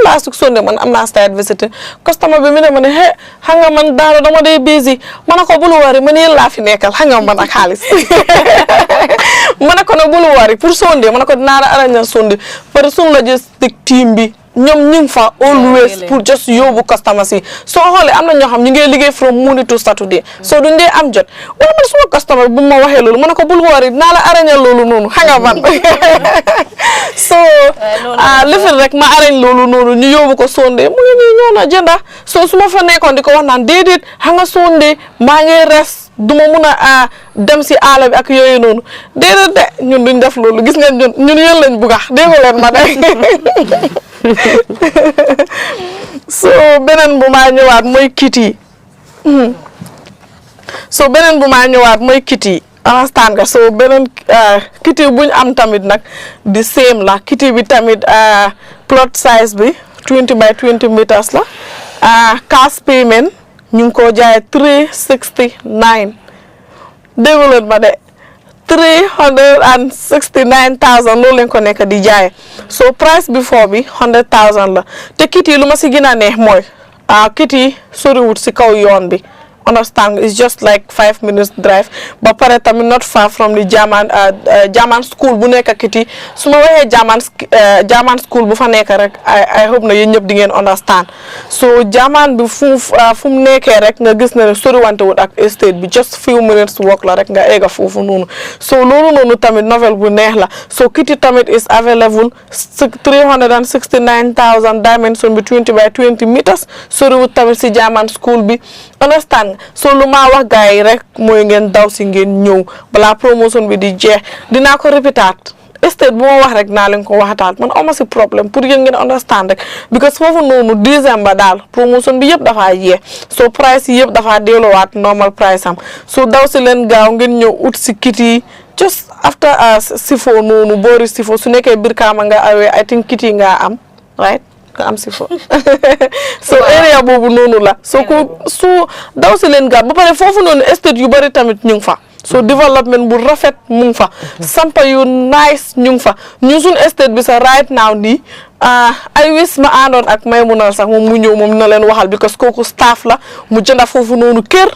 last week Sunday man am naa site visiting customer bi mi ne ma ne he xam nga man daara dama dee busy ma ne ko bul wari man yéen laa fi nekkal xam nga man ak xaalis ma ne ko ne bul wari pour Sunday ma ne ko dinaa la arrange Sunday par sun logistic team bi ñoom ñu ngi fa always pour just yóbbu customers yi soo xoolee am na ñoo xam ñu ngi liggéey from Monday to Saturday so duñ dee am jot wala man suma customer bu ma waxee loolu ma ne ko bul wari dinaa la arrange loolu noonu xam nga man so lifin rek ma arrange loolu noonu ñu yóbbu ko Sunday mu ngi nii ñëw na jënda so su ma fa nekkoon di ko wax naan déedéet xam nga Sunday maa ngi res duma mun a dem si àll bi ak yooyu noonu déedéet de ñun duñ def loolu gis nga ñun yéen lañ bugga dégg leen ma de so beneen bu maa ñëwaat mooy kiti understand nga so beneen kiti buñ am tamit nag di same la kiti bi tamit plot size bi 20 by 20 meters la cash payment ñu ngi ko jaay 369 dégg leen ma de 369,000 loolu lañ ko nekk di jaay so price before bi 100,000 la te kit yi lu ma si gën a neex mooy kit yi soriwut si kaw yoon bi understand it's just like 5 minutes drive ba pare tamit not far from the German school bu nekk kiti su ma waxee German school bu fa nekk rek I hope na yéen ñëpp di ngeen understand so German bi fu mu nekkee rek nga gis ne soriwante wut ak estate bi just few minutes walk la rek nga egga foofu noonu so loolu noonu tamit novel bu neex la so kiti tamit is available 369,000 dimension bi 20 by 20 meters soriwut tamit si German school bi understand so lu ma wax gars yi rek mooy ngeen daw si ngeen ñëw balaa promotion bi di jeex dinaa ko répétaat estate bu ma wax rek naa leen ko waxataat man ama si problème pour yéen ngeen understand rek because foofu noonu décembre daal promotion bi yëpp dafaa jeex so price yi yëpp dafaa delluwaat normal price am so daw si leen gaaw ngeen ñëw ut si kit yi just after sifo noonu boori sifo su nekkee Brikama nga awee I think kit yi nga am right am sifo so area boobu noonu la so ku su daw si leen gaaw ba pare foofu noonu estate yu bari tamit ñu ngi fa so development bu rafet mu ngi fa sampa yu nice ñu ngi fa ñu suñ estate bi sa right now nii I wish ma àndoon ak Maymuna sax moom mu ñëw moom na leen waxal because kooku staff la mu jënda foofu noonu kër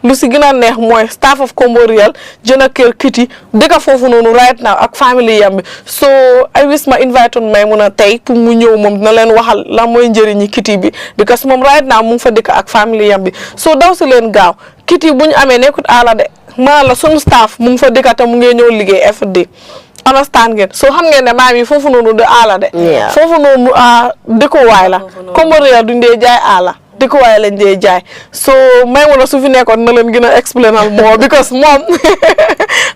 lu si gën a neex mooy staff of Kombo Real jënd kër kiti dëkk foofu noonu right now ak family yam bi so I wish ma invite on Maymuna tey pour mu ñëw moom dina leen waxal la mooy njëriñi kiti bi because moom right now mu ngi fa dëkk ak family yam bi so daw si leen gaaw kiti bu ñu amee nekkut aala de maa la sunu staff mu ngi fa dëkk te mu ngi ñëw liggéey FD understand ngeen so xam ngeen ne maam yi foofu noonu de aala de foofu noonu dëkkuwaay la Kombo Real duñ dee jaay aala dëkkuwaay lañ dee jaay so Maymuna su fi nekkoon na leen gën a explainal moo because moom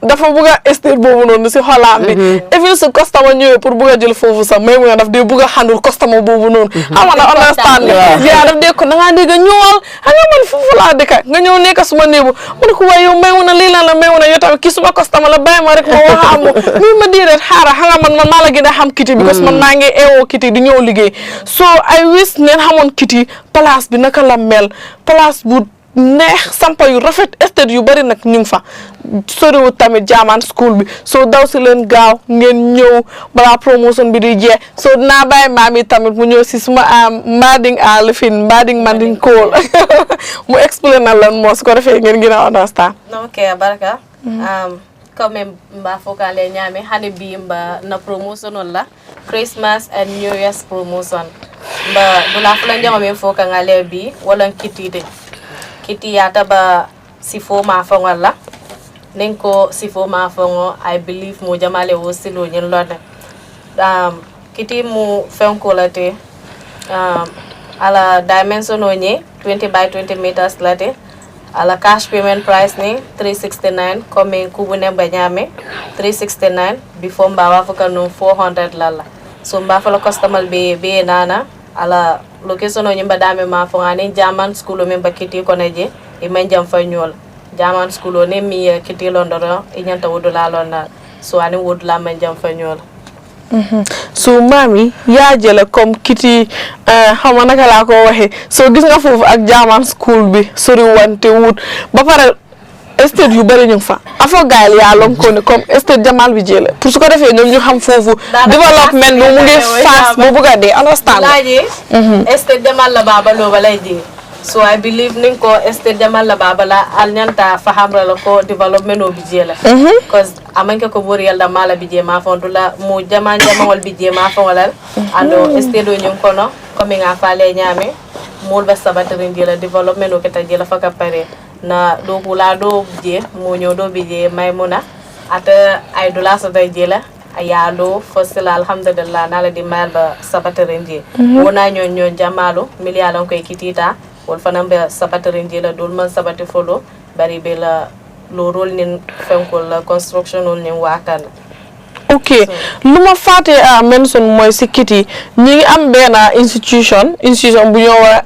dafa bugg a estate boobu noonu si xolaam bi even su customer ñëwee pour bugg a jël foofu sax Maymuna daf dee bugg a handle customer boobu noonu xam nga understand yaa daf dee ko da ngaa dégg ñëwal xam nga man foofu laa dëkka nga ñëw nekk suma néebu mu ne ko waaye yow Maymuna lii lan la Maymuna yow tamit kii suma customer la bàyyi ma rek ma wax amu nii ma déedéet xaaral xam nga man maa la gën a xam kiti because man maa ngi eewoo kiti di ñëw liggéey so I wish ngeen xamoon kiti place bi naka la mel place bu neex sampa yu rafet estate yu bari nag ñu ngi fa soriwut tamit German school bi so daw si leen gaaw ngeen ñëw balaa promotion bi di jeex so dinaa bàyyi maam yi tamit mu ñëw si suma Mbading lifin Mbading Manding Kool mu explain na lan moo su ko defee ngeen gën a understand ok baraka comme mba fokale ñaame hane bi mba na promotion la Christmas and New Year's promotion mba bula fula njango men foka ngale bi wala kitide kiti yata ba sifo ma fongo la nenko sifo ma fongo I believe mo jamale wo silo nyen lode kiti mu fenko late ala dimension onye 20 by 20 meters late ala cash payment price ni 369 comme kubune banyame 369 before mbawa foka no 400 lala so mba fala customer be nana ala location onye mbadame ma fonga ni German school memba kiti koneje e menjam fa ñol German school ne mi kiti londoro e nyanta wudula lonna so ani wudula menjam fa ñol so mami yaa jële comme kiti xam nga naka laa ko waxee so gis nga foofu ak German school bi sori wante wut ba pare estate yu bari ñu fa afo gaay ya lon ko ne comme estate Jamal bi jël pour su ko defee ñoom ñu xam foofu développement bi mu ngi fast bu bëgg a dee understand laaji estate Jamal la baba lo balay di so I believe nin ko estate Jamal la baba la al nyanta fahamra la ko development o bi jël cause amanke ko bori yalda mala bi je ma fondula mu jaman wal bi je ma fondala ando estate o ñu ko no comme nga faale ñame mol be sabatrin jël development o keta jël fa ka pare na do kula do je mo nyo do bije maymuna ata ay dola so day jela ayalo fosila alhamdulillah nala di malba sabaterenje wona nyon jamalo milialon koy kitita wol fanambe sabaterenje la dol man sabate folo bari be la lo rol nin fenkol la construction ol nin wakan ok luma faté a mention moy sikiti ñi ngi am bena institution bu ñoo wa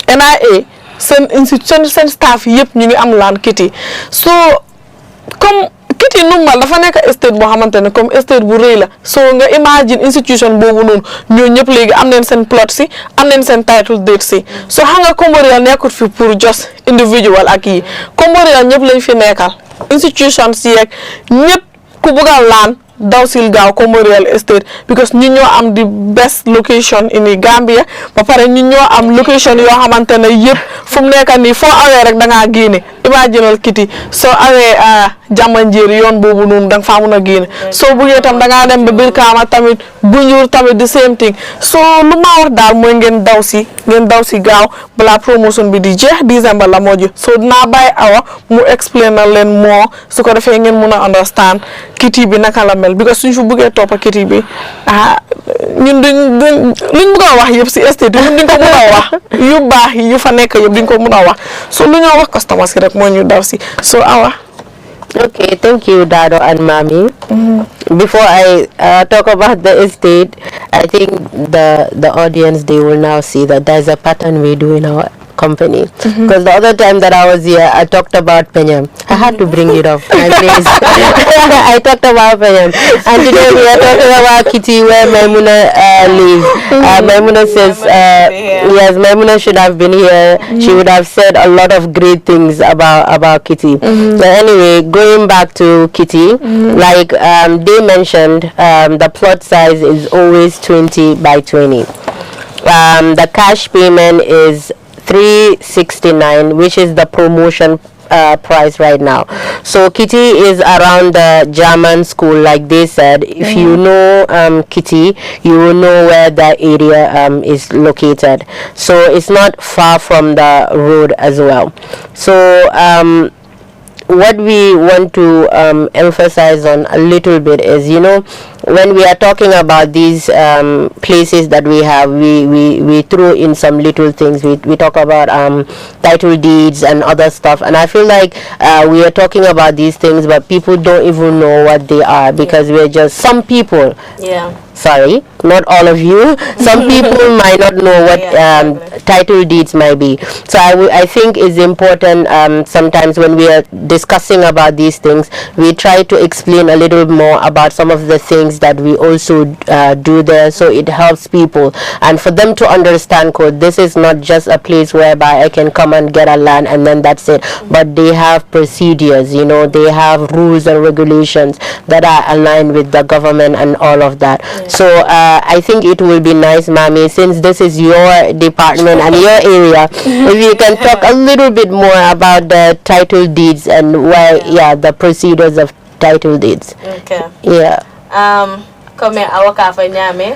NIA sen institution sen staff yëpp ñu ngi am laan kiti so comme kiti normal dafa nekk estate boo xamante ne comme estate bu rëy la so nga imagine institution boobu noonu ñoo ñëpp léegi am neen seen plot si am neen seen title deed si so xam nga Kombo-Royal nekkut fi pour just individual ak yi Kombo-Royal ñëpp lañ fi nekkal institution si yeeg ñëpp ku bëgg a laan daw sil gaaw Kombo-Royal estate because ñu ñoo am the best location in Gambia ba pare ñu ñoo am location yoo xamante ne yëpp fu mu nekk nii foo awee rek da ngaa génne imaginal kiti soo awee jamanjeeri yoon boobu noonu da nga faa mun a génne soo buggee tam da ngaa dem ba Brikama tamit Bunjur tamit the same thing so lu ma wax daal mooy ngeen daw si gaaw balaa promotion bi di jeex December la moo ji so dinaa bàyyi Awa mu explain na leen moo su ko defee ngeen mun a understand kiti bi naka la mel because suñ fu bëggee toppa kiti bi ñun luñ bëgg a wax yëpp si estate ñun duñ ko mun a wax yu baax yi yu fa nekk yëpp duñ ko mun a wax so lu ñoo wax customers rek moo ñu daw si so Awa. Okay, thank you, Dado and Mami. Before I talk about the estate, I think the audience, they will now see that there's a pattern we do in our company. Because the other time that I was here, I talked about Penyam. I had to bring it up. My face. I talked about Penyam. And today we are talking about Kitty, where Maimuna lives. Maimuna says, yes, Maimuna should have been here. She would have said a lot of great things about Kitty. But anyway, going back to Kitty, like they mentioned, the plot size is always 20 by 20. The cash payment is $369, which is the promotion price right now. So Kitty is around the German school, like they said. If you know Kitty, you will know where that area is located. So it's not far from the road as well. So what we want to emphasize on a little bit is, you know, when we are talking about these places that we have, we throw in some little things. We talk about title deeds and other stuff, and I feel like we are talking about these things, but people don't even know what they are, because we're just some people. Yeah. Sorry, not all of you. Some people might not know what title deeds might be. So I think it's important sometimes when we are discussing about these things, we try to explain a little more about some of the things that we also do there, so it helps people and for them to understand code. This is not just a place whereby I can come and get a land and then that's it, but they have procedures, you know, they have rules and regulations that are aligned with the government and all of that. So I think it will be nice, Mami, since this is your department and your area, if you can talk a little bit more about the title deeds and why, the procedures of title deeds. Okay. Yeah. Comme awaka fa nyame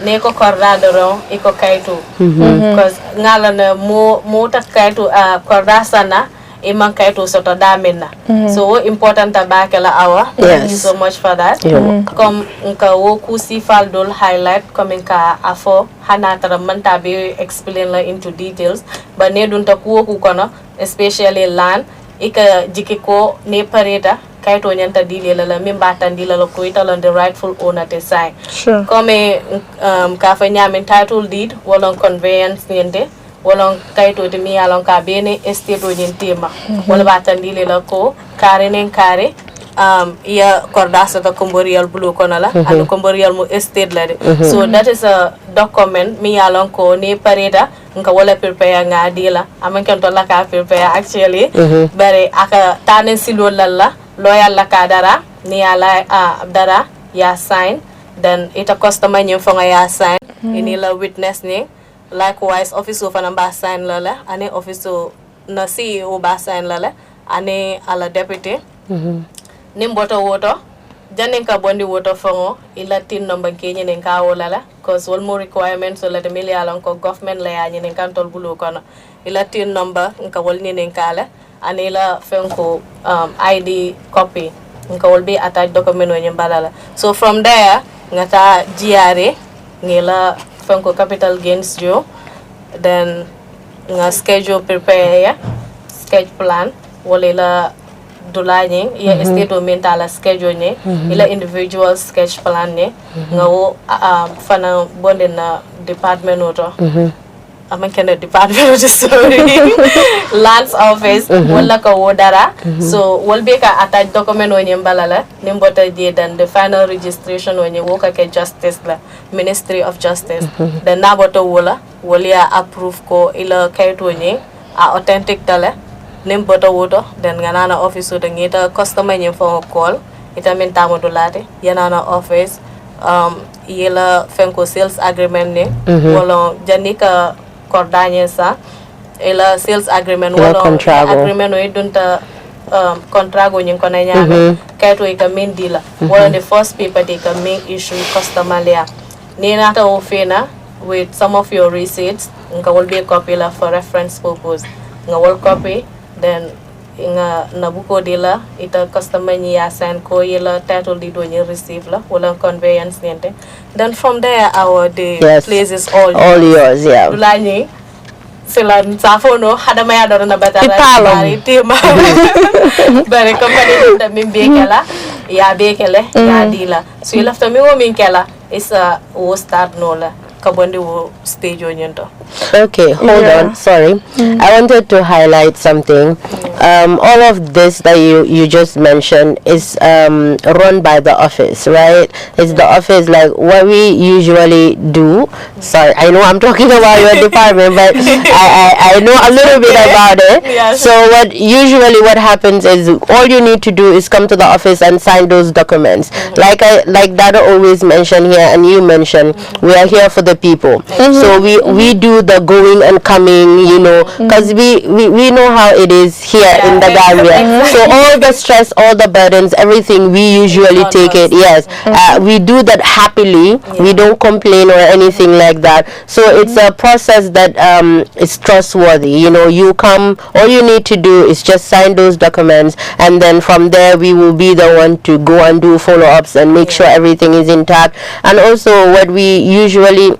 ne ko korda doro iko kaitu because ngala na mo ta kaitu korda sana e man kaitu soto damena so important tabakela awa. Thank you so much for that. Comme nka wo kusi fal dol highlight comme nka afo hanatara manta be explain la into details but ne dunta ku ku kono especially land ika jikiko ne pareta kaito nyanta dile la mimba tandila la koita la the rightful owner te sai. Sure. Comme ka fa nyame title deed wala conveyance nyende wala kaito te mi alon ka bene estate o nyentema wala batandile la ko kare nen kare iya kordasa to komborial blue konala and komborial mu estate lade so that is a document mi yalon ko ni pareta nka wala prepare nga dila amanken to la ka prepare actually bare aka tanen silo lalla loyal la ka dara ni ala dara ya sign then ita customer nyim fo nga ya sign ini la witness ni likewise officer fa namba sign lala ane officer na CEO ba sign lala ane ala deputy nimboto woto janin ka bondi woto fongo ila tin number ke nyen ka wolala cause wal more requirements so la de million ko government la ya nyen kan tol bulu kono ila tin number nka wal nyen kala anila fenko ID copy nka wal be attach document o nyen balala so from there ngata GRA ngila fenko capital gains jo then nga schedule prepare sketch plan wala dulanye ya estate o mental schedule ne ila individual sketch plan ne nga wo fana bonde na department oto amankene department sorry lands office wala ka wodara so wol be ka attach document o nyembalala nimbota die dan the final registration o nyewoka ke justice la ministry of justice then naboto wola wolia approve ko ila kayto nye authentic tale nimboto woto then ganana office to ngita customer nyem for call ita min tamodo late yanana office yela fenko sales agreement ne wala janika kordanye sa ela sales agreement wala agreement o idunta contrago nyin ko na nyama kayto ika min dila wala the first paper they can make issue customer lea ni nata ofena with some of your receipts nga will be a copy la for reference purpose nga will copy then inga nabuko dila ita customer ni ya sign ko yela title deed when you receive la wala conveyance niente then from there our the place is all yours dulani sila safono hada maya doro na batala bari tema bare company da min bekela ya bekele ya dila so you left me wo min kela is a wo start no la kabondi wo stage onyento. Okay, hold on. Sorry, I wanted to highlight something. All of this that you just mentioned is run by the office, right? It's the office, like what we usually do. Sorry, I know I'm talking about your department, but I know a little bit about it. Yeah, so what happens is all you need to do is come to the office and sign those documents. Like Dada always mentioned here, and you mentioned, we are here for the people. So we do the going and coming, you know, because we know how it is here in the Gambia. So all the stress, all the burdens, everything, we usually take it. Yes, we do that happily. We don't complain or anything like that. So it's a process that is trustworthy. You know, you come, all you need to do is just sign those documents, and then from there we will be the one to go and do follow-ups and make sure everything is intact. And also what we usually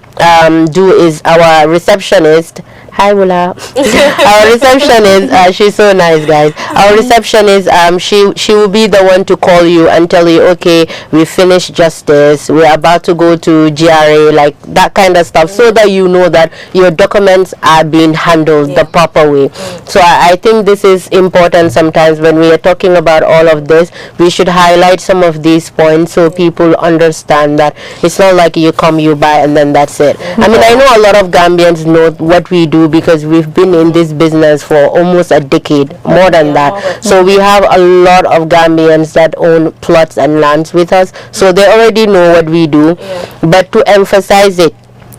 do is our receptionist. Hi, Wula. Our receptionist, she's so nice, guys. Our receptionist, she will be the one to call you and tell you, okay, we finished justice, we're about to go to GRA, like that kind of stuff, so that you know that your documents are being handled the proper way. So I think this is important. Sometimes when we are talking about all of this, we should highlight some of these points so people understand that it's not like you come, you buy, and then that's it. I mean, I know a lot of Gambians know what we do because we've been in this business for almost a decade, more than that. So we have a lot of Gambians that own plots and lands with us, so they already know what we do. But to emphasize it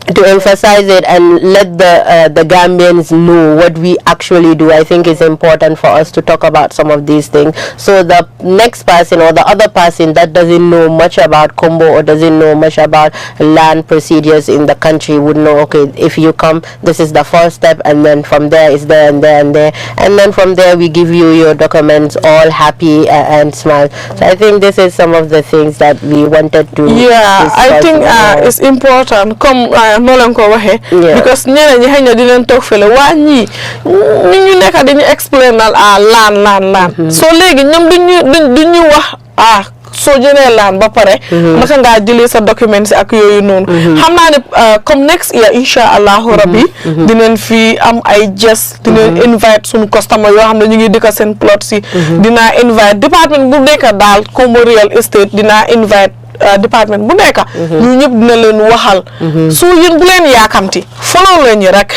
and let the Gambians know what we actually do, I think it's important for us to talk about some of these things, so the next person or the other person that doesn't know much about Combo or doesn't know much about land procedures in the country would know, okay, if you come, this is the first step, and then from there is there and there and there, and then from there we give you your documents all happy and smile. So I think this is some of the things that we wanted to I think it's important. Come nolan ko waxe because ñeneen ñi xëy di leen toog fele waa ñii ñu nekk dañu explainal lan so léegi ñoom duñu wax soo jëlee land ba pare naka ngaa jëlee sa documents ak yooyu noonu xam naa ne comme next year insha allahu rabbi dinañ fi am ay jes dinañ invite suñu customer yoo xam ne ñu ngi dëkk seen plot si dinaa invite département bu nekk daal comme real estate dinaa invite département bu nekk ñu ñëpp dina leen waxal su yéen bu leen yaakamti follow leen ñi rek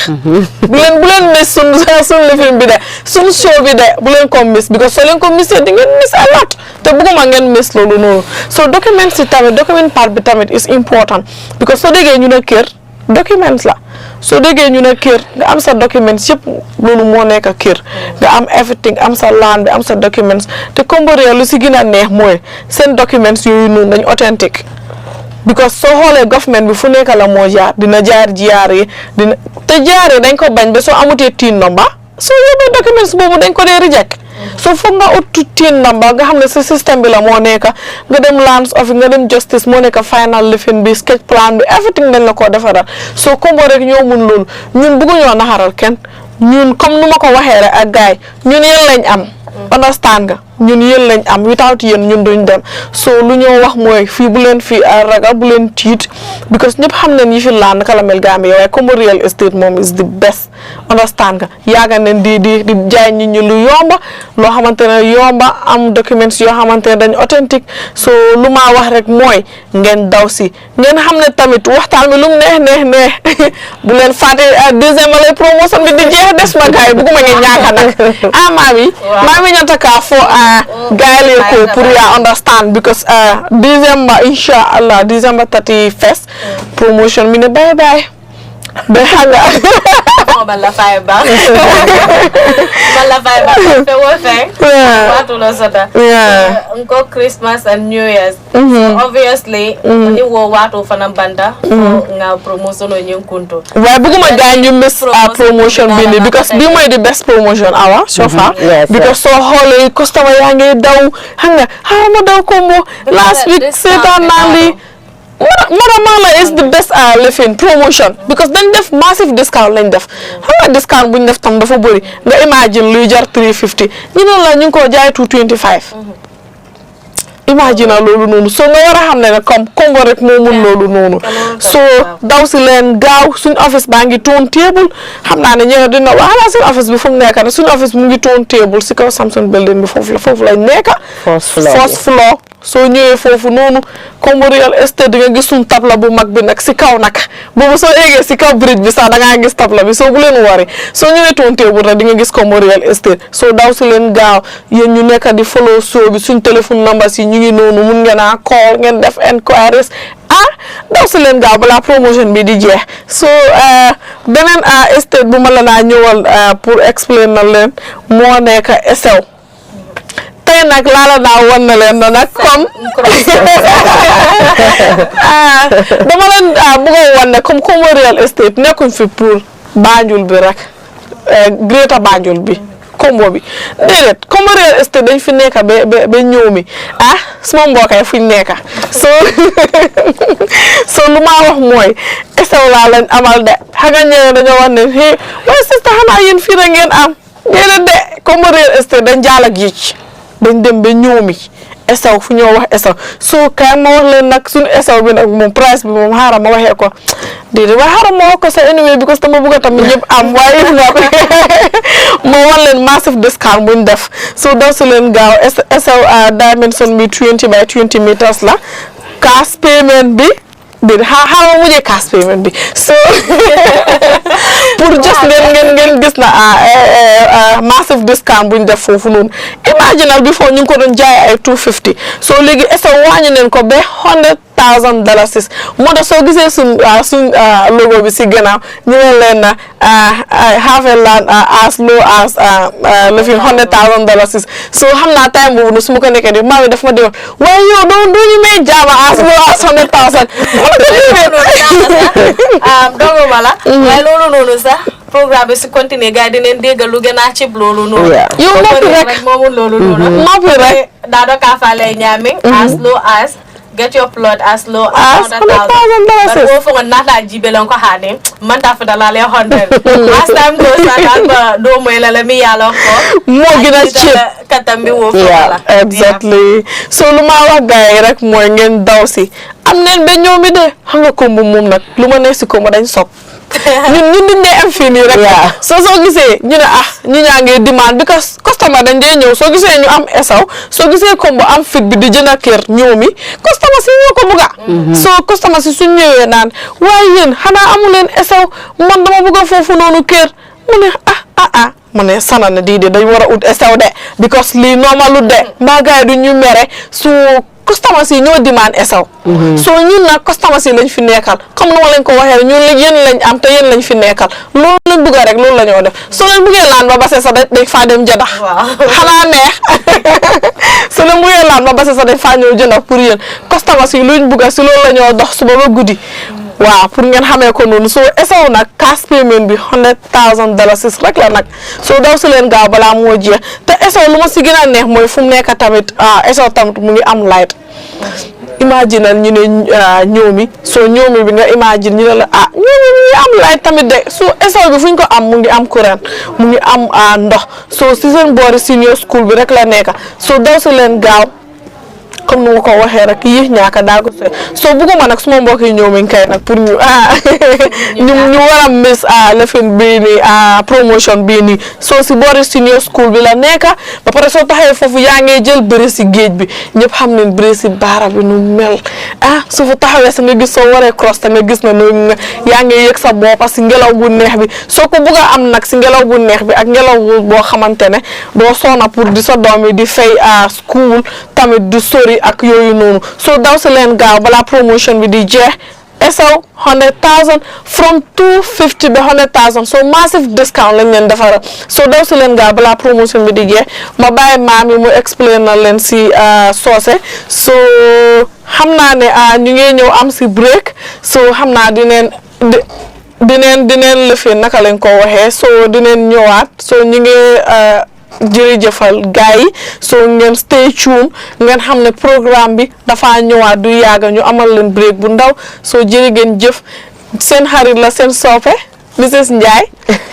bu leen miss sun lifin bi de sun show bi de bu leen ko miss because soo leen ko miss di ngeen miss a lot te bëgguma ngeen miss loolu noonu so document si tamit document part bi tamit is important because soo déggee ñu ne kër documents la soo déggee ñu ne kër nga am sa documents yëpp loolu moo nekk kër nga am everything am sa land bi am sa documents te Kombo-Royal lu si gën a neex mooy seen documents yooyu noonu dañ authentique because soo xoolee government bi fu nekk la moo jaar dina jaar jiyaar yi te jiyaar yi dañ ko bañ ba soo amutee TIN number soo yóbbee documents boobu dañ ko dee reject so foog nga ut TIN number nga xam ne si système bi la moo nekk nga dem lands office nga dem justice moo nekk final lifin bi sketch plan bi everything dañ la koo defaral so Kombo rek ñoo mun loolu ñun bëgguñoo naxaral kenn ñun comme nu ma ko waxee rek ak gars yi ñun yéen lañ am understand nga ñun yéen lañ am without yéen ñun duñ dem so lu ñoo wax mooy fii bu leen fi ragal bu leen tiit because ñëpp xam nañ yi fi laan naka la mel Gambia waaye Kombo-Royal estate moom is the best understand nga yaaga nañ di jaay nit ñi lu yomba loo xamante ne yomba am documents yoo xamante ne dañ authentique so lu ma wax rek mooy ngeen daw si ngeen xam ne tamit waxtaan bi lu mu neex bu leen fàtte deuxième lay promotion bi di jeex des ma gars yi bugguma ngeen ñaaka nag maami ñanta ka fo gayle ko pour ya understand because December inshallah December 31st promotion mi ne bye bye be hanga balla fay ba fe wo fe watu lo sota nko Christmas and New Year's so obviously ni wo watu fana banda nga promotion o nyen kunto waaye bëgguma gaay ñu miss promotion bi ni because bi mooy the best promotion awa so far because so xoole customer yaa ngi daw hanga ma daw Kombo last week seetaan naa li Mala is the best lifin promotion because dañ def massive discount lañ def xam nga discount buñ def tam dafa bëri nga imagine luy jar 350 ñu ne la ñu ngi ko jaay 225 imagine loolu noonu so nga war a xam ne comme Kombo rek moo mun loolu noonu so daw si leen gaaw suñ office baa ngi toon table xam naa ne ñëw dina wax xanaa suñ office bi fu mu nekk ne suñ office bi mu ngi toon table si kaw Samsung building bi foofu lañ nekk first floor soo ñëwee foofu noonu Kombo-Royal estate nga gis suñ tabla bu mag bi nag si kaw nag boobu soo eegee si kaw bridge bi sax da ngaa gis tabla bi soo bu leen wari soo ñëwee toon table rek di nga gis Kombo-Royal estate soo daw si leen gaaw yéen ñu nekk di follow show bi suñ téléphone numbers yi ñu ngi noonu mun ngeen a call ngeen def enquiries daw si leen gaaw balaa promotion bi di jeex so beneen estate bu ma la naa ñëwal pour explain na leen moo nekk Essew tey nag laala naa wan na leen na nag comme dama leen bëgg a wan ne comme Kombo-Royal estate nekkuñ fi pour Banjul bi rek Greater Banjul bi Kombo bi déedéet Kombo-Royal estate dañ fi nekk ba ñëw mi suma mbokkay fuñ nekk so lu ma wax mooy Essew laa lañ amal de xaga ñëwee dañoo wax ne waaye sister xanaa yéen fii rek ngeen am déedéet de Kombo-Royal estate dañ jaal ak géej dañ dem ba ñëw mi Essew fu ñoo wax Essew so kaay ma wax leen nag suñu Essew bi nag moom price bi moom xaaral ma waxee ko déedéet waaye xaaral ma wax ko sa anyway because dama bëgg a tamit ñëpp am waaye if nga ma wax leen massive discount buñ def so daw si leen gaaw Essew dimension bi 20 by 20 meters la cash payment bi xaaral ma mujjee cash payment bi so pour just ngeen gis na massive discount buñ def foofu noonu imaginal before ñu ngi ko doon jaay ay 250 so léegi Essew wàññi neen ko ba $100,000 moo tax soo gisee suñ logo bi si gannaaw ñu ne leen na have a land as low as $100,000 so xam naa time boobu nu su ma ko nekkee di maa mi daf ma di wax waaye yow doo ñu may jaama as low as $100,000 dogo mala waaye loolu noonu sax programme bi si continuer gars yi dinañ dégg lu gën a cib loolu noonu yow noppi rek moomu loolu noonu noppi rek daa do ka fa lay ñaami as low as get your plot as low as as $100,000. But wo fo nata jibelon ko hade man ta fada la le 100. As time goes on ba do moy la mi yalo ko mo gina cheap katambi wo fo la. Exactly. So lu ma wax gaay rek moy ngeen daw si am neen be ñoomi de xam nga ko mom nak lu ma ne ci ko ma dañ sok ñun dindé am fini rek so gisé ñu ne ñu ñangé demand because customer dañ dé ñew so gisé ñu am esaw so gisé combo am fit bi di jëna kër ñoomi customer si ñoko buga so customer si suñ ñëwé naan way yeen xana amu leen esaw man dama bëgg fofu nonu kër mu ne mané sanana di dañ wara ut esaw de because li normalu de ma gaay du ñu méré su customer si ñoo demand esaw so ñun nak customer si lañ fi nekkal comme no lañ ko waxé ñun la yeen lañ am te yeen lañ fi nekkal loolu lañ bëgg rek loolu lañu def so lañ bëggé laan ba bassé sa dañ fa dem jëdax xana neex so lañ bëggé laan ba bassé sa dañ fa ñëw jëdax pour yeen customer si luñ bëgg si loolu lañu dox suba ba guddi waaw pour ngeen xamé ko non so esaw nak cash payment bi $100,000 rek la nak so daw ci leen gaaw bala mo jeex te esaw luma ci gëna neex moy fu mu nekk tamit esaw tamit mu ngi am light imagine ñu ne ñoomi so ñoomi bi nga imagine ñu la ñoomi ngi am light tamit de so esaw bi fuñ ko am mu ngi am courant mu ngi am ndox so ci seen boori senior school bi rek la nekk so daw ci leen gaaw comme nu ko waxee rek yi ñaaka daa ko so bëgguma nag suma mbokk yi ñëw mi kay nag pour ñu ñu war a miss lefin bii nii promotion bii nii so si boori senior school bi la nekk ba pare soo taxee foofu yaa ngi jël bëri si géej bi ñëpp xam ne bëri si baara bi nu mel su fa taxawee sa nga gis soo waree cross ta nga gis na nu yaa ngi yëg sa boppa si ngelaw bu neex bi soo ko bëgg a am nag si ngelaw bu neex bi ak ngelaw boo xamante ne doo soona pour di sa doom yi di fay school tamit du sori ak yooyu noonu so daw si leen gaaw bala promotion bi di jeex esaw 100,000 from 250 ba 100,000 so massive discount lañ leen defara so daw si leen gaaw bala promotion bi di jeex ma bàyyi maam yi mu explain na leen si soose so xam naa ne ñu ngi ñëw am si break so xam naa dineen lëfee naka lañ ko waxee so dineen ñëwaat so ñu ngi jërëjëfal gaay yi so ngeen stay tuned ngeen xam ne programme bi dafa ñëwaat du yàgga ñu amal leen break bu ndaw so jërë ngeen jëf seen xarit la seen soppe Mrs Njie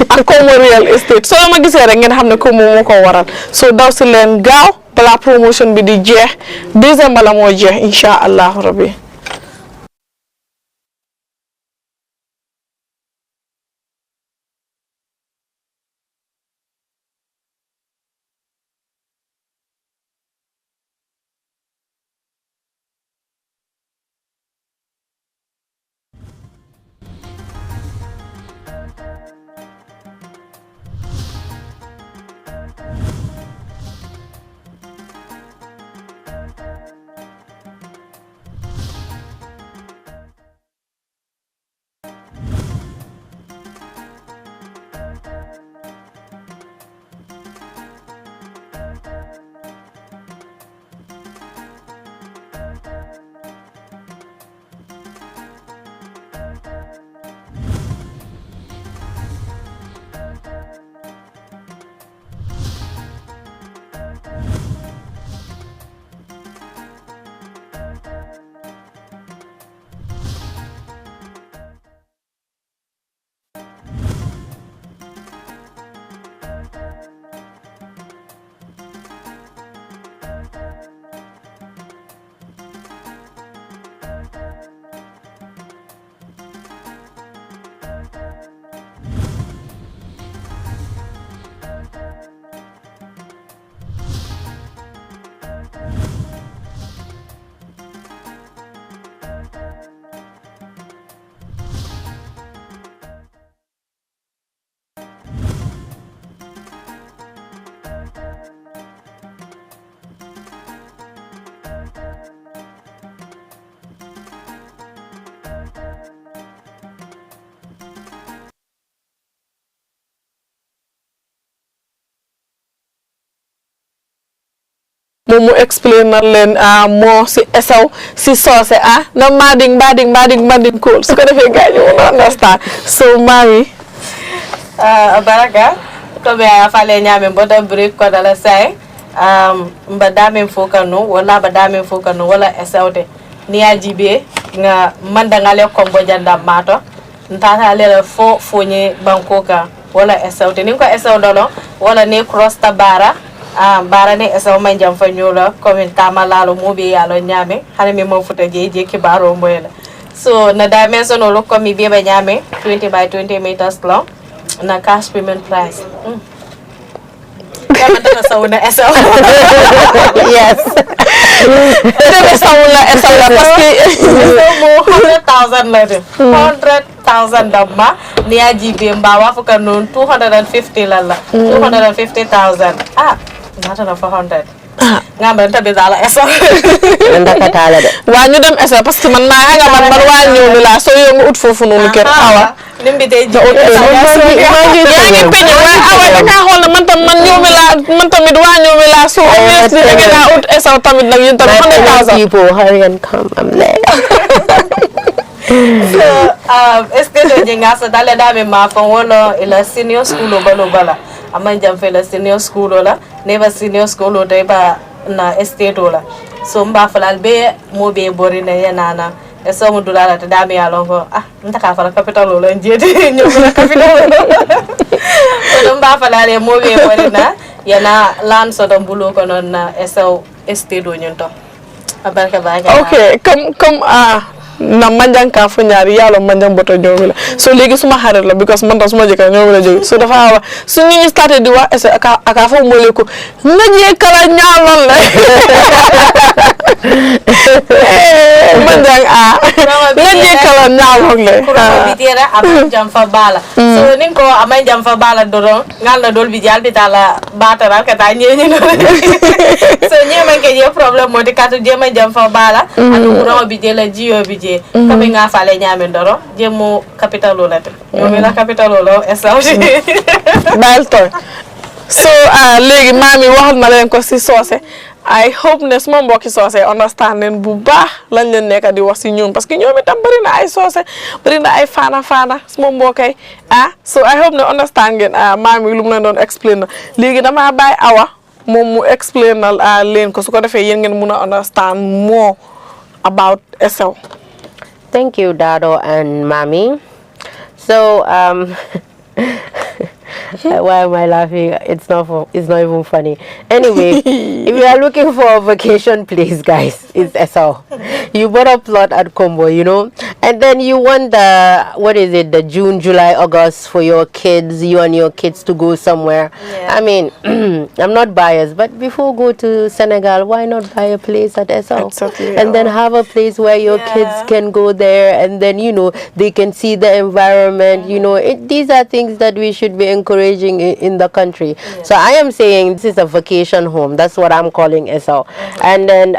ak Como Real Estate so la ma gisee rek ngeen xam ne Como moo ko waral so daw si leen gaaw balaa promotion bi di jeex décembre la moo jeex insha allahu rabbi momu explain na leen mo si esaw si soose na mading cool su ko defee gars yi won't understand so mami baraka to be afale nyame boda break ko dala say mba damen fokano wala ba damen fokano wala esawde ni ajibe nga mandangale kombo janda mato ntata lele fo fonye bankoka wala esaw te nin ko esaw dono wala ne cross tabara bara ne esaw man jam fa nyola comme tamalalo mobe yalo nyame hane mi mo futa je kibaro moyela so na dimension lo comme bi ba nyame 20 by 20 meters long na cash payment price kama tana sauna esaw Yes. Debe sauna esaw parce que mo 100,000 lede 100,000 damma ni ajibe mbawa fuka non 250 lalla 250,000 nata na 400 ngamba tabe dala esa Ndaka tala de. waa ñu dem esa parce que man maa nga man waa ñëw ni la soo yow nga ut foofu noonu kër awa nimbi tay ji yaa ngi peñe waaye awa da ngaa xool ne man tam man ñëw mi laa man tamit waa ñëw mi laa so obviously da ngeen naa ut esa tamit nag yéen tamit 100,000 people hurry and come. I'm like. so este de ngasa dale dame ma fa wala ila senior school bala aman jam fe la senior school la never senior school day ba na estate la so mba falal be mo be bori na yanana e so mo dulala ta dame ya longo ntaka fala capital la njeti ñoo na capital so mba falal mo be bori na yana lan so do bulo ko non na eso estate do ñunto abarka ba ok comme na manjang ka fu ñaari yàlla manjang boto ñoomi la so léegi suma xarit la because man tam suma jëkkër ñoomi la jóge so dafa awa su ñu ñu starté di wax est aka fo mo ko nañe kala ñaalon la manjang nañe kala ñaalon la ko bitira am jam fa bala so nin ko amay jam fa bala doron ngal na dol bi jal bi tala batara ka ta ñeñi no so ñeman ke je problème modi katu jema jam fa bala anu ro bi je la jiyo bi kabe nga fale nyame ndoro jemo capital la te ñomi la capital lo SAG dal to so léegi mami waxal na leen ko si soose I hope ne suma mbokki soose understand leen bu baax lañ leen nekk di wax si ñoom parce que ñoom itam bari na ay soose bari na ay faana suma mbokkay so I hope ne understand ngeen mami lu mu leen doon explain na léegi dama bàyyi awa moom mu explain na leen ko su ko defee yéen ngeen mun a understand more about SL. Thank you, Dado and Mami. So, why am I laughing? It's not even funny. Anyway, if you are looking for a vacation place, guys, it's SL. You bought a plot at Combo, you know, and then you want the June, July, August for your kids, you and your kids to go somewhere. Yeah. I mean, I'm not biased, but before go to Senegal, why not buy a place at SL? Exactly, and then have a place where your kids can go there, and then, you know, they can see the environment, you know, these are things that we should be encouraging in the country. Yeah. So I am saying this is a vacation home. That's what I'm calling SL. And then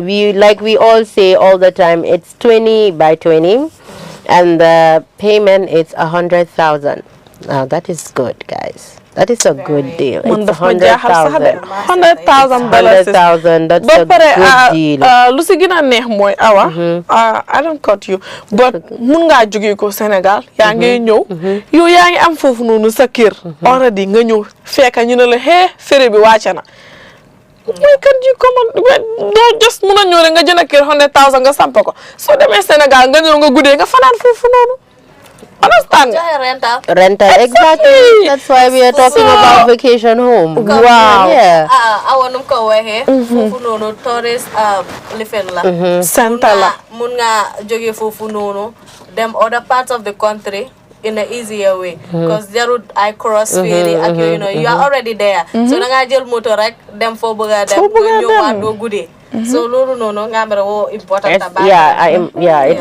we all say all the time, it's 20 by 20, and the payment is 100,000. Now that is good, guys. That is a good deal. It's 100,000. $100,000. That's a good deal. Lu si gën a neex mooy awa. I don't cut you, but mun ngaa jógee ko Sénégal yaa ngi ñëw. yow yaa ngi am foofu noonu sa kër. already nga ñëw fekk ñu ne la fere bi wàcc na. Why can't you come on? Don't just mun a ñëw rek nga jënd kër 100,000 nga samp ko soo demee Sénégal nga ñëw nga guddee nga fanaan foofu noonu. Understand? Rental, exactly. That's why we are talking about vacation home. Wow. Yeah. I want to go ahead. Fufu nono tourist lifen la. Center la. Mun nga joge fufu nono them other parts of the country in an easier way because I cross ferry you know you are already there. So nga jël moto rek dem fo bëgga dem ñëwaat do guddee. So lolu nono nga mara wo important it's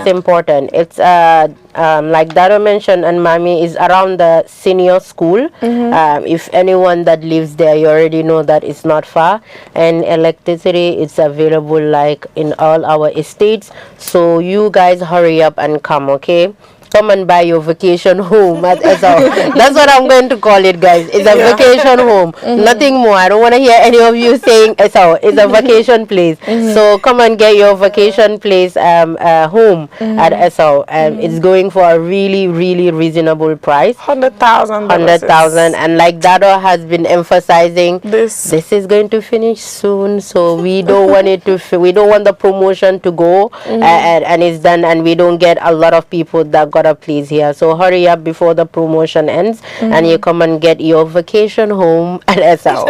important. It's like Daro mentioned and Mami is around the senior school. If anyone that lives there, you already know that it's not far, and electricity is available like in all our estates. So you guys hurry up and come, okay? come and buy your vacation home at Esau. That's what I'm going to call it, guys. It's a vacation home. Nothing more. I don't want to hear any of you saying Esau. It's a vacation place. So come and get your vacation place home at Esau. It's going for a really, really reasonable price. $100,000. And like Dado has been emphasizing, this is going to finish soon. So we don't want it to. We don't want the promotion to go and it's done, and we don't get a lot of people that got a place here. So hurry up before the promotion ends, and you come and get your vacation home at Esau.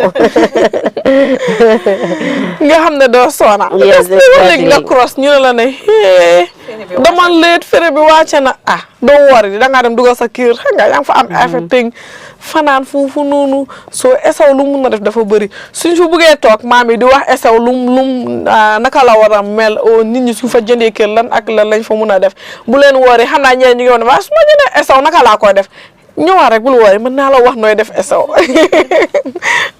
Nga xamne do sona. Yes, exactly. Nga cross ñu la ne dama late fere bi wacce na don't worry da nga dem dugal sa kër nga yang fa am everything fanan fofu nonu so Esau lu mu na def dafa beuri suñ fu bëggé tok mami di wax Esau lum naka la wara mel o nit ñi su fa jëndé kër lan ak lan lañ fa mëna def bu leen woré xamna ñe ñu ngi won wa suma jëndé Esau naka la ko def ñëwa rek bul woré mën na la wax noy def Esau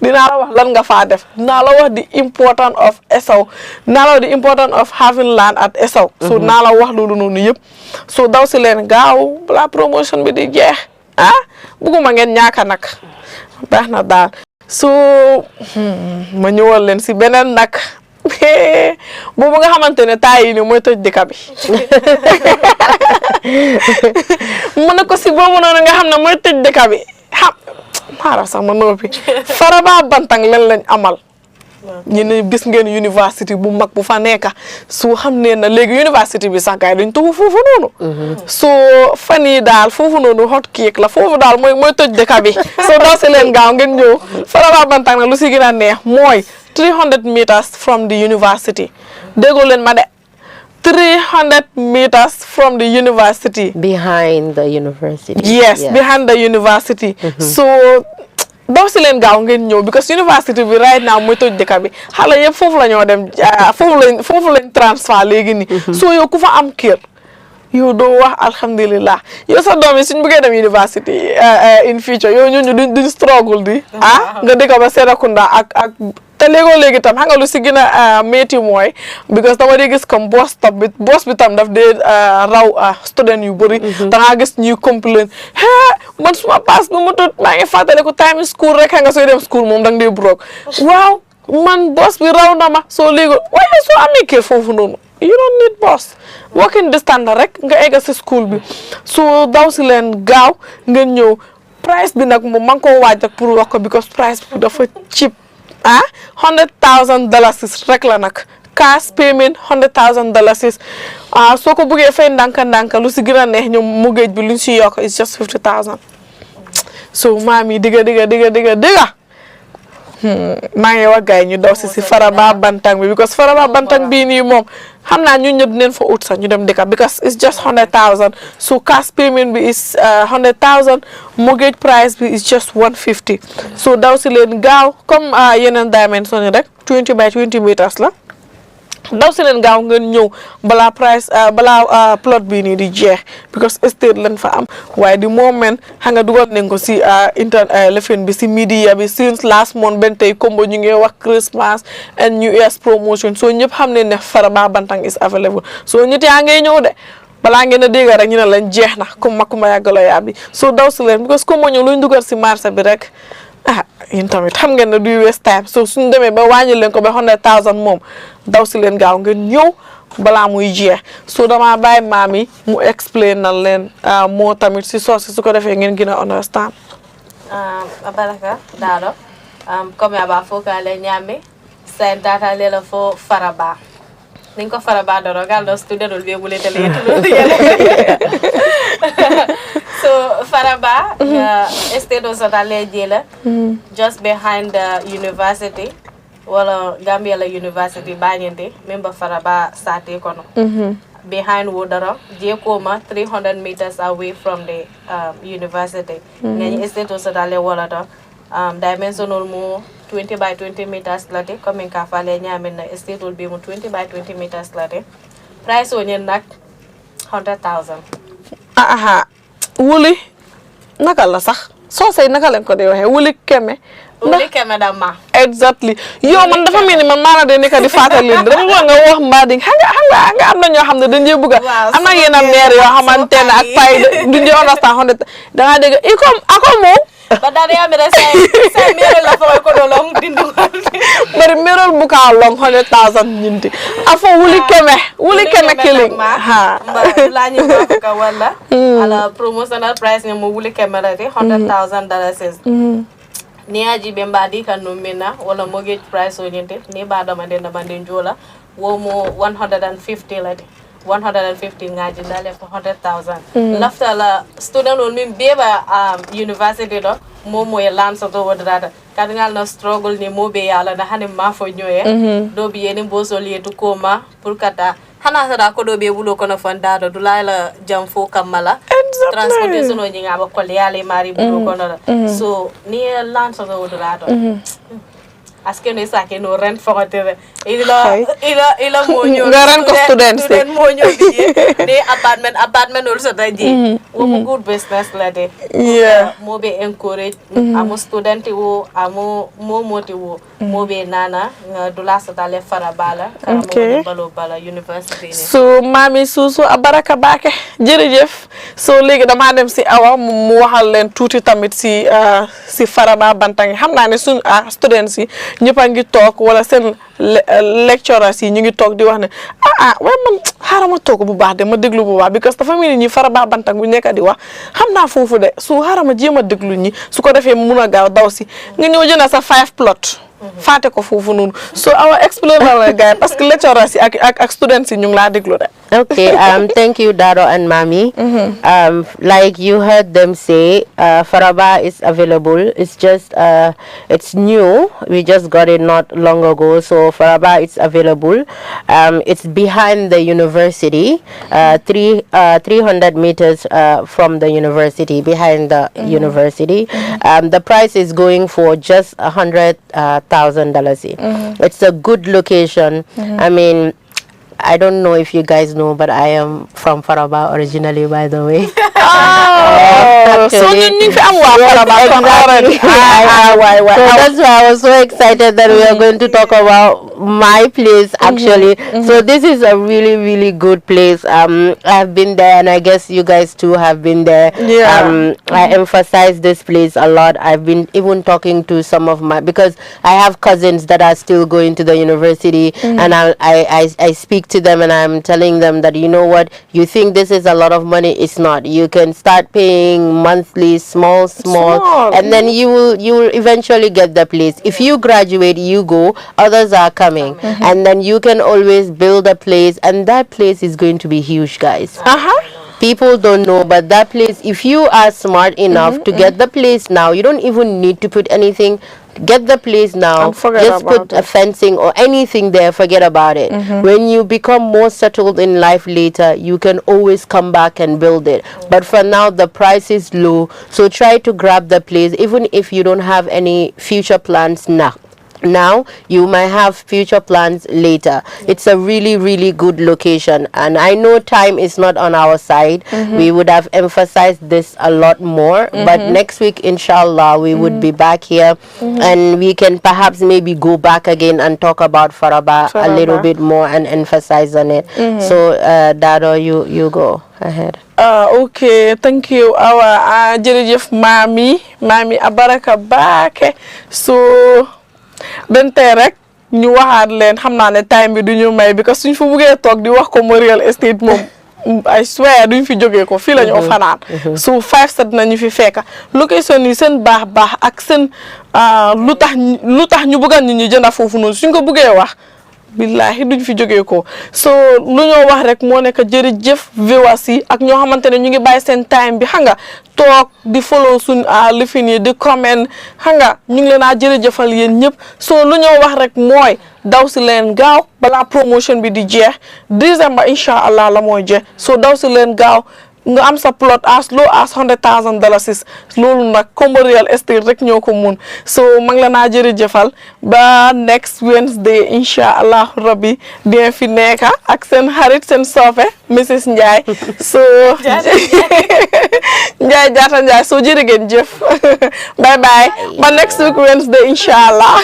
dina la wax lan nga fa def dina la wax the importance of Esau dina la wax the importance of having land at Esau so dina la wax lolu nonu yépp so daw ci leen gaaw la promotion bi di jeex buguma ngeen ñaaka nak baxna daal so ma ñëwal leen ci benen nak boobu nga xamantene tay ni moy toj dëkk bi mu ne ko ci boobu noonu nga xam ne mooy toj dëkk bi xaaral sax ma noppi Faraba Bantang lañ amal ñu ne gis ngeen university bu mag bu fa nekk su xam ne na léegi university bi sax gaay dañ tuxu foofu noonu so fan yi daal foofu noonu hot cake la foofu daal mooy toj dëkk bi so daw si leen gaaw ngeen ñëw Faraba Bantang na lu si gën a neex mooy 300 meters from the university déggoo leen ma de 300 meters from the university. Behind the university. Yes, behind the university. So daw si leen gaaw ngeen ñëw because university bi right now mooy toj dëkk bi xale yëpp foofu la ñoo dem foofu lañ transfer léegi nii so yow ku fa am kër yow doo wax alhamdulillah yow sa doom yi suñ bëggee dem university in future yow ñooñu duñ struggle di nga dëkk ba Serekunda ak te léegi tam xam nga lu si gën a métti mooy because dama di gis comme bus bi tam daf dee raw student yu bëri da nga gis ñuy complain man suma pass bu mu tut maa ngi fàttale ko time school rek nga sooy dem school moom da nga dee broke waaw man bus bi raw na ma soo léegi waaye soo amee kër foofu noonu you don't need bus walking distance rek nga egga si school bi so daw si leen gaaw ngeen ñëw price bi nag moom maa ngi koo waaj ak pour wax ko because price bi dafa cheap $100,000 rek la nag cash payment $100,000 soo ko bëggee fay ndànka lu si gën a neex ñoom mu géej bi luñ si yokk is just $50,000 so maami diga maa ngi wax gaay ñu daw si Faraba Bantang bi because Faraba Bantang bii nii moom xam naa ñun ñëpp neen fa ut sax ñu dem dëkk because it's just $100,000 so cash payment bi is $100,000 mortgage price bi is just $150 so daw si leen gaaw comme yeneen dimension yi rek 20 by 20 meters la daw si leen gaaw ngeen ñëw balaa plot bi nii di jeex because estate lañ fa am waaye di moment xam nga dugal nañ ko si lefin bi si media bi since last month ben tey combo ñu ngi wax Christmas and New Year's promotion so ñëpp xam ne ne Faraba Bantang is available so ñit yaa ngay ñëw de balaa ngeen a dégg rek ñu ne leen jeex na comme makuma yàggalo yaa bi so daw si leen because combo ñëw luñ dugal si marché bi rek yéen tamit xam ngeen ne du waste time so suñu demee ba wàññi leen ko ba $100,000 moom daw si leen gaaw ngeen ñëw balaa muy jeex so dama bàyyi maam yi mu explain na leen moo tamit si soos su ko defee ngeen gën a understand. Abaraka Dado comme aba fokale nyame sen data lela fo Faraba ninko Faraba doro galdo student dol be bulete le so Faraba estate osatale jela just behind the university wala Gambia la university bañente member Faraba sate kono behind Wodaro Jekoma 300 meters away from the university ngani estate osatale wala do dimensional mo 20 by 20 meters late comme ka fale nyamena estate will be mo 20 by 20 meters late price onyen nak 100,000 wuli naka la sax soo say naka lañ ko di waxe wuli keme wuli keme dama exactly yow man dafa mel ni man maa la de nekk di fàttali leen dama bëgg nga wax Mbading xam nga am na ñoo xam ne dañ dee bëgg am na yenn maire yoo xamante ne ak pay duñ dee understand da nga dégg ako moom ba dare amere say mero la fa ko do long dindu bari merol buka long 100,000 nyinti afo wuli keme killing ha la ñu ka wala ala promotional price ne mo wuli keme la $100,000 ni aji be mbadi kan no mena wala mortgage price o nyinte ni ba dama den jola wo mo 150 la 150 ngaji dale for 100,000 lafta la student on min beba university do momo e lanso do wodrata kadingal na struggle ni mobe yala na hanim ma fo nyoye do bi yeni boso lietu koma pour kata hana sada ko do be bulo kono fanda do dulala jam fo kamala transportation o nyinga ba kol yale mari bulo kono so ni lanso do wodrata aske no sake no rent fogatere ila mo ñoo ngaran ko students mo ñoo di apartment also daji wo good business la de mo be encourage amo student wo amo mo moti wo mo be nana dula sa dale farabala kala mo balo university so mami susu abaraka baake jërëjëf so léegi dama dem si awa mu waxal leen tuuti tamit si faraba bantang xam naa ne suñ students yi ñëpp a ngi toog wala seen lecturers yi ñu ngi toog di wax ne waaye man xaaral ma toog bu baax de ma déglu bu baax because dafa mel ni ñi faraba bantang bu nekk di wax xam naa foofu de su xaaral ma jéem a déglu ñi su ko defee mun a gaaw daw si nga ñëw jënd sa 5 plot faate ko foofu noonu so awa explain la gars parce que lecturers yi ak students yi ñu ngi laa déglu de. Okay, thank you, Dado and Mami. Like you heard them say, Faraba is available. It's just, it's new. We just got it not long ago. So Faraba is available. It's behind the university, 300 meters from the university, behind the university. The price is going for just $100,000. It's a good location. I mean, I don't know if you guys know, but I am from Faraba originally, by the way. So that's why I was so excited that we are going to talk about my place, actually. So this is a really, really good place. I've been there, and I guess you guys too have been there. I emphasize this place a lot. I've been even talking to some of my, because I have cousins that are still going to the university, and I speak to them and I'm telling them that, you know what, you think this is a lot of money, it's not. You can start paying monthly, small, and then you will eventually get the place. If you graduate, you go, others are coming, and then you can always build a place, and that place is going to be huge, guys. People don't know, but that place, if you are smart enough to get the place now, you don't even need to put anything. Get the place now, just put a fencing or anything there, forget about it. When you become more settled in life later, you can always come back and build it. But for now, the price is low, so try to grab the place, even if you don't have any future plans now, you might have future plans later. It's a really, really good location, and I know time is not on our side. We would have emphasized this a lot more, but next week, inshallah, we would be back here, and we can perhaps maybe go back again and talk about Faraba a little bit more and emphasize on it. So Dado, you go ahead. Okay, thank you. Our jërëjëf Mami abaraka baake. So den tey rek ñu waxaat leen xam naa ne time bi duñu may because suñ fa buggee toog di wax ko mo real estate moom I swear duñ fi jógee ko fii la ñu fanaan so 5-7 nañu fi fekka location yi seen baax ak seen lu tax ñu bëgg ñu jënd foofu noonu suñ ko buggee wax billahi duñ fi jógee ko so lu ñoo wax rek moo nekk jërëjëf viewers yi ak ñoo xamante ne ñu ngi bàyyi seen time bi xam nga toog di follow suñ lifin yi di comment xam nga ñu ngi leen a jërëjëfal yéen ñëpp so lu ñoo wax rek mooy daw si leen gaaw balaa promotion bi di jeex décembre incha allah la mooy jeex so daw si leen gaaw nga am sa plot as low as $100,000 loolu nag Kombo Real Estate rek ñoo ko mun so mag la naa jërëjëfal ba next Wednesday incha allahu rabbi dina fi nekka ak seen xarit seen soppe Mrs Njie so Njie Jatta Njie so jërë ngeen jëf bye bye ba next week Wednesday incha allah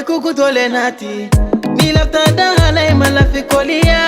Kuku tole nati, nilafta da halay malafi kolia.